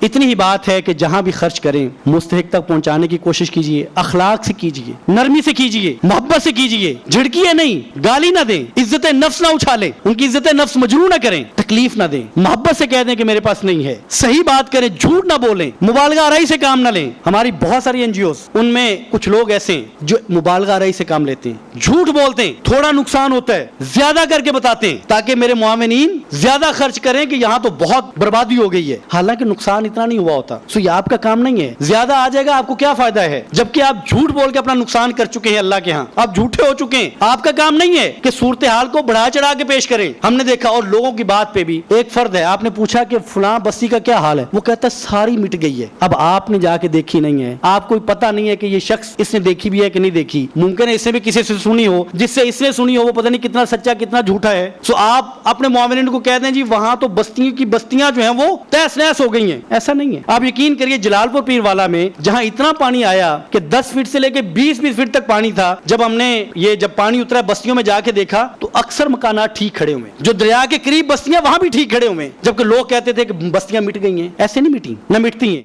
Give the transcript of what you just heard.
اتنی ہی بات ہے کہ جہاں بھی خرچ کریں مستحق تک پہنچانے کی کوشش کیجیے، اخلاق سے کیجیے، نرمی سے کیجیے، محبت سے کیجیے، جھڑکیے نہیں، گالی نہ دیں، عزت نفس نہ اچھالیں، ان کی عزت نفس مجروح نہ کریں، تکلیف نہ دیں، محبت سے کہہ دیں کہ میرے پاس نہیں ہے، صحیح بات کریں، جھوٹ نہ بولیں، مبالغہ آرائی سے کام نہ لیں۔ ہماری بہت ساری NGOs، ان میں کچھ لوگ ایسے ہیں جو مبالغہ آرائی سے کام لیتے ہیں، جھوٹ بولتے ہیں، تھوڑا نقصان ہوتا ہے زیادہ کر کے بتاتے ہیں تاکہ میرے معاونین زیادہ خرچ کریں کہ یہاں تو بہت بربادی ہو گئی ہے، حالانکہ نقصان اتنا نہیں ہوا ہوتا۔ سو یہ آپ کا کام نہیں ہے، زیادہ آ جائے گا آپ کو کیا فائدہ ہے جبکہ آپ جھوٹ بول کے اپنا نقصان کر چکے ہیں، اللہ کے ہاں آپ جھوٹے ہو چکے ہیں۔ آپ کا کام نہیں ہے کہ صورتحال کو بڑھا چڑھا کے پیش کریں۔ ہم نے دیکھا، اور لوگوں کی بات پہ بھی ایک فرد ہے، آپ نے پوچھا کہ فلاں بستی کا کیا حال ہے، وہ کہتا ہے ساری مٹ گئی ہے۔ اب آپ نے جا کے دیکھی نہیں ہے، آپ کو پتہ نہیں ہے کہ یہ شخص اس نے دیکھی بھی ہے کہ نہیں دیکھی، ممکن ہے اس نے بھی کسی سے سنی ہو، جس سے اس نے سنی ہو وہ پتہ نہیں کتنا سچا کتنا جھوٹا ہے۔ سو آپ اپنے معاونین کو کہہ دیں جی وہاں تو بستیوں کی بستیاں جو ہیں وہ تہس نہس ہو گئی ہیں، ایسا نہیں ہے۔ آپ یقین کریے جلال پور پیر والا میں جہاں اتنا پانی آیا کہ 10 فٹ سے لے کے 20 فٹ تک پانی تھا، جب ہم نے جب پانی اترا بستیوں میں جا کے دیکھا تو اکثر مکانات ٹھیک کھڑے ہوئے، جو دریا کے قریب بستیاں وہاں بھی ٹھیک کھڑے ہوئے، جبکہ لوگ کہتے تھے کہ بستیاں مٹ گئی ہیں۔ ایسے نہیں مٹی، نہ مٹتی ہیں۔